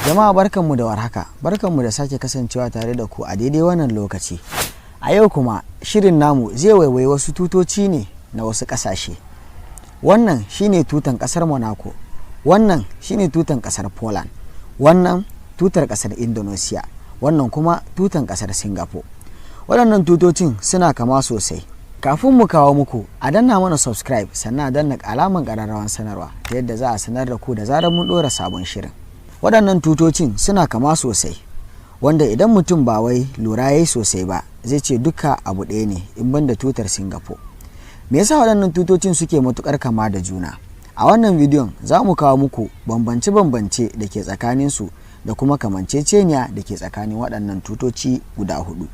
Jama'a barkanmu da warhaka, barkanmu da sake kasancewa tare da ku a daidai wannan lokaci. A yau kuma shirin namu zai waiwayi wasu tutoci ne na wasu ƙasashe. Wannan shine tutan ƙasar Monaco, wannan shine tutan ƙasar Poland, wannan tutar ƙasar Indonesia, wannan kuma tutan ƙasar Singapore. Waɗannan tutocin suna kama sosai. Kafin mu kawo muku, a danna mana subscribe sannan a danna alaman ƙararrawan sanarwa ta yadda za a sanar da ku da zarar mun ɗora sabon shirin. Waɗannan tutocin suna kama sosai, wanda idan mutum ba wai lura yayi sosai ba zai ce duka abu ɗaya ne in banda tutar Singapore. Me yasa waɗannan tutocin suke matukar kama da juna? A wannan bidiyon za mu kawo muku bambance-bambance da ke tsakanin su da kuma kamanceceniya da ke tsakanin waɗannan tutoci guda hudu.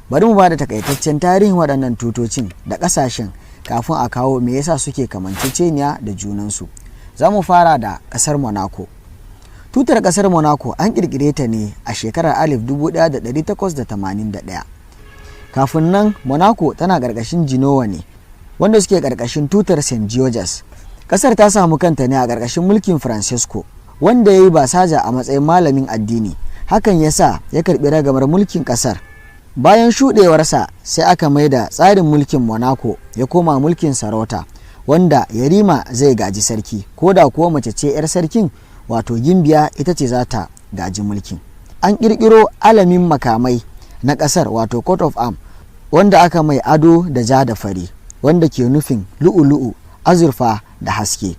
Bari mu ba da takaitaccen tarihin waɗannan tutocin da ƙasashen kafin a kawo me yasa suke kamanceceniya da junansu. Za mu fara da ƙasar Monaco. Tutar ƙasar Monaco an ƙirƙire ta ne a shekarar 1881. Kafin nan Monaco tana ƙarƙashin Genoa ne, wanda suke ƙarƙashin tutar St. George's. Ƙasar ta samu kanta ne a ƙarƙashin mulkin Francesco, wanda ya yi basaja a matsayin malamin addini. Hakan ya sa ya karɓi ragamar mulkin ƙasar. Bayan shuɗewarsa sai aka mai da tsarin mulkin Monaco ya koma mulkin sarauta, wanda yarima zai gaji sarki, ko da kuwa mace ce 'yar sarkin, wato gimbiya ita ce za ta gaji mulkin. An ƙirƙiro alamin makamai na ƙasar, wato coat of arm, wanda aka mai ado da ja da fari, wanda ke nufin lu'u-lu'u, azurfa da haske.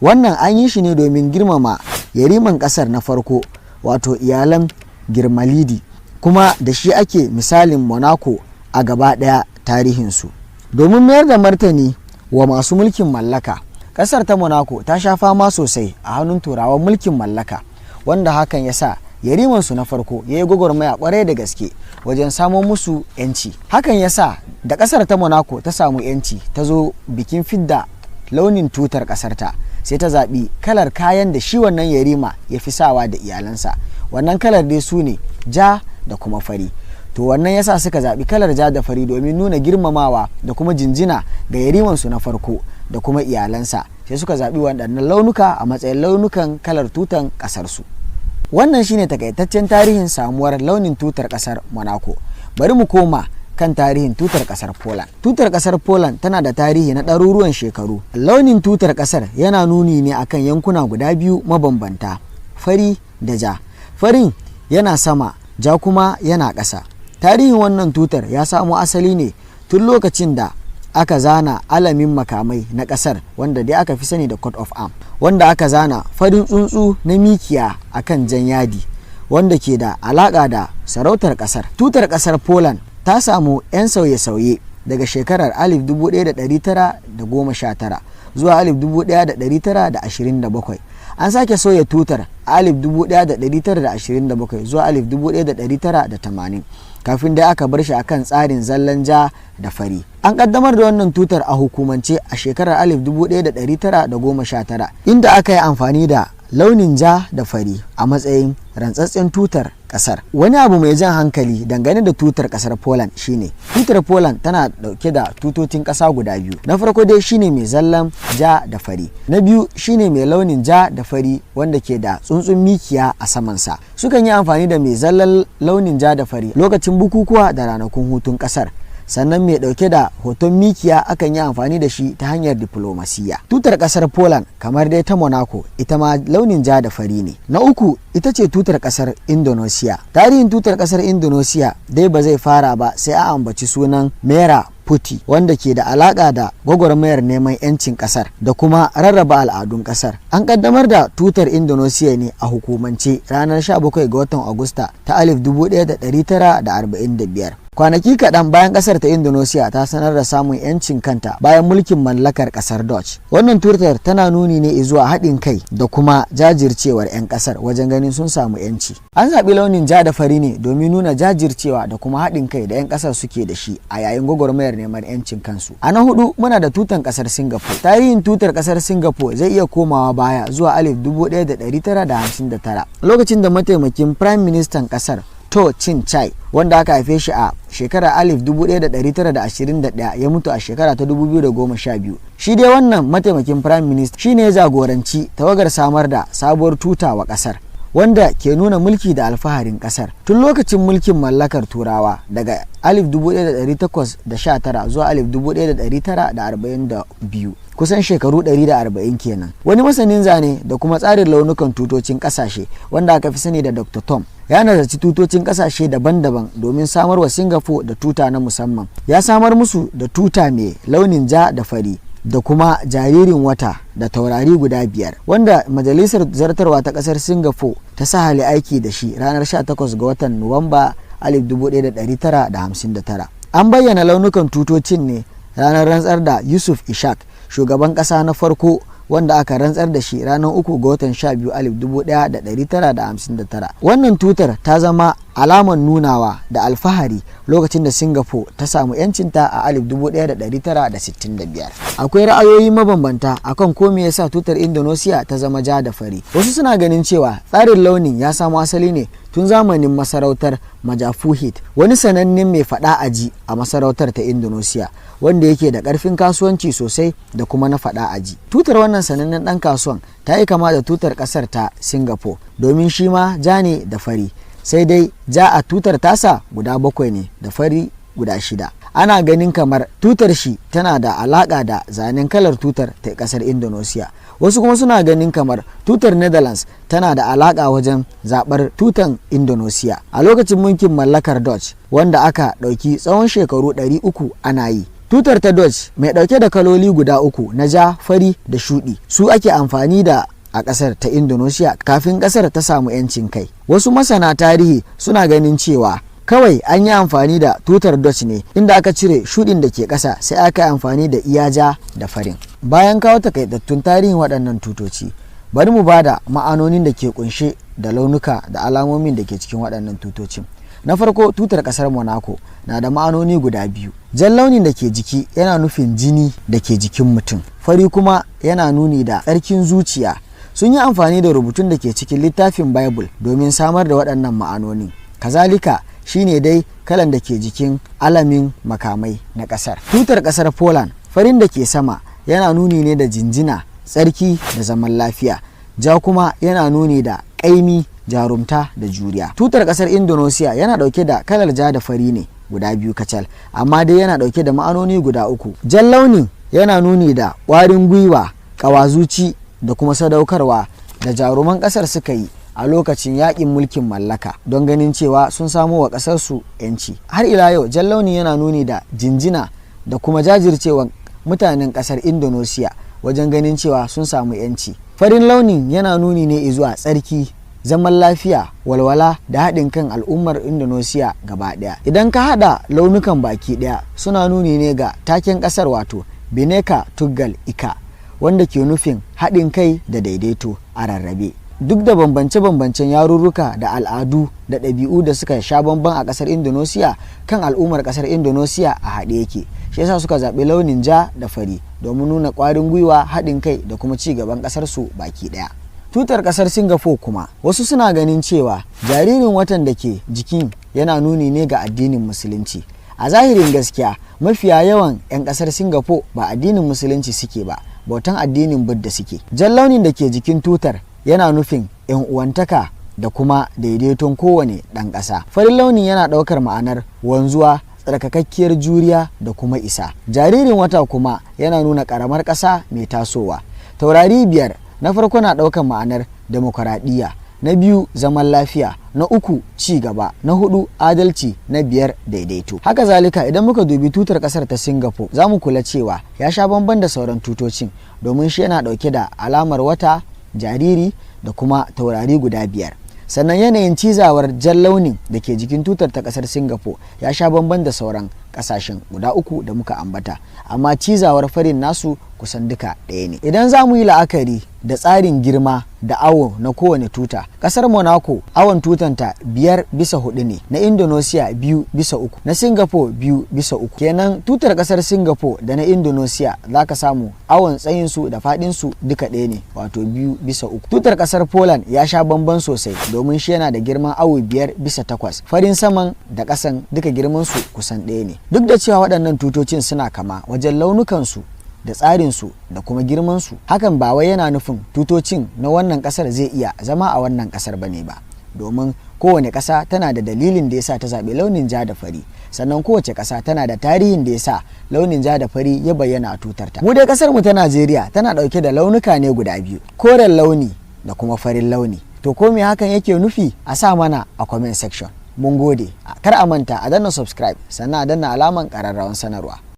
Wannan an yi shi ne domin girmama yariman ƙasar na farko, wato iyalan Girmalidi, kuma da shi ake misalin Monaco a gaba ɗaya tarihinsu. Domin mayar da martani wa masu mulkin mallaka, ƙasar ta Monaco ta sha fama sosai a hannun turawan mulkin mallaka, wanda hakan ya sa yarimansu na farko ya yi gwagwarmaya kwarai da gaske wajen samo musu 'yanci. Hakan ya sa da ƙasar ta Monaco ta samu 'yanci, ta zo bikin fidda launin tutar ƙasarta, sai ta zaɓi kalar kayan da shi wannan yarima ya fi sawa da iyalansa. Wannan kalar dai su ne ja da kuma fari. To wannan yasa suka zaɓi kalar ja da fari domin nuna girmamawa da kuma jinjina ga yarimansu na farko da kuma iyalansa, sai suka zaɓi waɗannan launuka a matsayin launukan kalar tutan ƙasarsu. Wannan shine takaitaccen tarihin samuwar launin tutar ƙasar Monaco. Bari mu koma kan tarihin tutar ƙasar Poland. Tutar ƙasar Poland tana da tarihi na ɗaruruwan shekaru. Launin tutar ƙasar yana nuni ne akan yankuna guda biyu mabambanta, fari da ja. Farin yana sama, ja kuma yana ƙasa. Tarihin wannan tutar ya samo asali ne tun lokacin da aka zana alamin makamai na ƙasar, wanda dai aka fi sani da coat of arm, wanda aka zana farin tsuntsu na mikiya akan jan yadi, wanda ke da alaƙa da sarautar ƙasar. Tutar ƙasar Poland ta samu 'yan sauye-sauye daga shekarar 1919 zuwa 1927. An sake sauya tutar a 1927 zuwa 1980, kafin dai aka bar shi akan tsarin zallan ja da fari. An kaddamar da wannan tutar a hukumance a shekarar 1919, inda aka yi amfani da launin ja da fari a matsayin rantsatsen tutar kasar. Wani abu mai jan hankali dangane da tutar kasar Poland shine tutar Poland tana dauke da tutocin kasa guda biyu. Na farko dai shine mai zallan ja da fari, na biyu shine mai launin ja da fari wanda ke da tsuntsun mikiya a samansa. Sukan yi amfani da mai zallan launin ja da fari lokacin bukukuwa da ranakun hutun kasar, sannan mai dauke da hoton mikiya akan yi amfani da shi ta hanyar diplomasiya. Tutar kasar Poland, kamar dai ta Monaco, ita ma launin ja da fari ne. Na uku ita ce tutar kasar Indonesia. Tarihin tutar kasar Indonesia dai ba zai fara ba sai a ambaci sunan Merah Putih, wanda ke da alaka da gwagwarmayar neman 'yancin kasar da kuma rarraba al'adun kasar. An kaddamar da tutar Indonesia ne a hukumance ranar 17 ga watan Agusta ta 1945. Kwanaki kaɗan bayan ƙasar ta Indonesia ta sanar da samun 'yancin kanta bayan mulkin mallakar ƙasar Dutch. Wannan tutar tana nuni ne zuwa haɗin kai da kuma jajircewar 'yan ƙasar wajen ganin sun samu 'yanci. An zaɓi launin ja da fari ne domin nuna jajircewa da kuma haɗin kai da 'yan ƙasar suke da shi a yayin gwagwarmayar neman 'yancin kansu. A na hudu muna da tutan ƙasar Singapore. Tarihin tutar ƙasar Singapore zai iya komawa baya zuwa 1959, lokacin da mataimakin Prime Ministan ƙasar Chin Chai, wanda aka haife shi a shekarar 1921 ya mutu a shekara ta 2012. Shi dai wannan mataimakin Prime Minister shine ya jagoranci tawagar samar da sabuwar tuta wa kasar. wanda ke nuna mulki da alfaharin kasar. Tun lokacin mulkin mallakar turawa daga 1819 zuwa 1942, kusan shekaru 140 kenan. Wani masanin zane da kuma tsarin launukan tutocin kasashe wanda aka fi sani da Dr. Tom ya nazarci tutocin kasashe daban-daban domin samar wa Singapore da tuta na musamman. Ya samar musu da tuta mai launin ja da fari da kuma jaririn wata da taurari guda 5, wanda majalisar zartarwa ta kasar Singapore ta sa hali aiki da shi ranar 18 ga watan Nuwamba 1959. An bayyana launukan tutocin ne ranar rantsar da Yusuf Ishak, shugaban kasa na farko, wanda aka rantsar da shi ranar 3 ga watan 12 1959. Wannan tutar ta zama alamar nunawa da alfahari lokacin da Singapore ta samu yancinta a 1965. Akwai ra'ayoyi mabambanta akan ko me yasa tutar Indonesia ta zama ja da fari. Wasu suna ganin cewa tsarin launin ya samo asali ne tun zamanin masarautar Majapahit, wani sanannen mai fada aji a masarautar ta Indonesia wanda yake da karfin kasuwanci sosai da kuma na fada aji. Tutar wannan sanannen dan kasuwan ta yi kama da tutar kasar ta Singapore domin shi ma ja ne da fari, sai dai ja a tutar tasa guda 7 ne da fari guda 6. Ana ganin kamar tutar shi tana da alaka da zanen kalar tutar ta kasar Indonesia. Wasu kuma suna ganin kamar tutar Netherlands tana da alaka wajen zabar tutan Indonesia a lokacin mulkin mallakar Dutch, wanda aka dauki tsawon shekaru 300 ana yi. Tutar ta Dutch mai dauke da kaloli guda 3 na ja, fari da shudi su ake amfani da a kasar ta Indonesia kafin kasar ta samu 'yancin kai. Wasu masana tarihi suna ganin cewa kawai an yi amfani da tutar Dutch ne, inda aka cire shudin da ke ƙasa sai aka yi amfani da iyaja da farin. Bayan kawo takaitattun tarihin waɗannan tutoci, bari mu bada ma'anonin da ke kunshe da launuka da alamomin da ke cikin waɗannan tutocin. Na farko, tutar ƙasar Monaco na da ma'anoni guda 2. Jan launin da ke jiki yana nufin jini da ke jikin mutum, fari kuma yana nuni da tsarkin zuciya. Sun yi amfani da rubutun da ke cikin littafin Bible domin samar da waɗannan ma'anonin. Kazalika shine dai kalan da ke jikin alamin makamai na kasar. Tutar kasar Poland, farin da ke sama yana nuni ne da jinjina, tsarki da zaman lafiya. Ja kuma yana nuni da ƙaimi, jarumta da juriya. Tutar kasar Indonesia yana dauke da kalar ja da fari ne guda 2 kacal, amma dai yana dauke da ma'anoni guda 3. Jan launin yana nuni da ƙwarin gwiwa, ƙawazuci da kuma sadaukarwa da jaruman kasar suka yi a lokacin yakin mulkin mallaka don ganin cewa sun samo wa kasarsu 'yanci. Har ila yau jan launi yana nuni da jinjina da kuma jajircewa mutanen kasar Indonesia wajen ganin cewa sun samu 'yanci. Farin launin yana nuni ne zuwa tsarki, zaman lafiya, walwala da haɗin kan al'ummar Indonesia gaba ɗaya. Idan ka haɗa launukan baki ɗaya suna nuni ne ga taken ƙasar, wato Bhinneka Tunggal Ika, wanda ke nufin haɗin kai da daidaito a rarrabe. Duk da bambance-bambancen yarurruka da al'adu da ɗabi'u da suka sha bamban a ƙasar Indonesia, kan al'ummar ƙasar Indonesia a haɗe yake. Shi yasa suka zaɓi launin ja da fari domin nuna ƙwarin gwiwa, haɗin kai da kuma ci gaban ƙasarsu baki ɗaya. Tutar ƙasar Singapore kuma, wasu suna ganin cewa jaririn watan da ke jikin yana nuni ne ga addinin Musulunci. A zahirin gaskiya, mafiya yawan 'yan ƙasar Singapore ba addinin Musulunci suke ba, bautan addinin Buddha suke. Jan launin da ke jikin tutar yana nufin 'yan uwantaka da kuma daidaiton kowane ɗan ƙasa. Farin launin yana ɗaukar ma'anar wanzuwa, tsarkakakkiyar juriya da kuma isa. Jaririn wata kuma yana nuna ƙaramar ƙasa mai tasowa. Taurari 5 na farko na ɗaukar ma'anar demokuraɗiyya, na 2 zaman lafiya, na 3 ci gaba, na 4 adalci, na 5 daidaito. Haka zalika idan muka dubi tutar ƙasar ta Singapore, za mu kula cewa ya sha bamban da sauran tutocin domin shi yana ɗauke da alamar wata, jariri da kuma taurari guda 5. Sannan yanayin cizawar jan launin da ke jikin tutar ta kasar Singapore ya sha bamban da sauran kasashen guda 3 da muka ambata, amma cizawar farin nasu kusan duka ɗaya ne. Idan za mu yi la'akari da tsarin girma da awo na kowane tuta, kasar Monaco awon tutanta 5/4 ne, na Indonesia 2/3, na Singapore 2/3. Kenan tutar kasar Singapore da na Indonesia za ka samu awon tsayinsu da faɗinsu duka ɗaya ne, wato 2/3. Tutar kasar Poland ya sha bamban sosai domin shi yana da girman awo 5/8. Farin saman da ƙasan duka girmansu kusan ɗaya ne. Duk da cewa waɗannan tutocin suna kama wajen launukansu, da tsarinsu da kuma girmansu. Hakan ba wai yana nufin tutocin na wannan ƙasar zai iya zama a wannan ƙasar bane ba, domin kowane ƙasa tana da dalilin da yasa ta zaɓi launin ja da fari, sannan kowace ƙasa tana da tarihin da yasa launin ja da fari ya bayyana a tutarta. Mu dai ƙasar mu ta Najeriya tana ɗauke da launuka ne guda biyu, koren launi da kuma farin launi. To ko me hakan yake nufi? A sa mana a comment section. Mun gode. Kar a manta a danna subscribe sannan a danna alaman ƙararrawan sanarwa.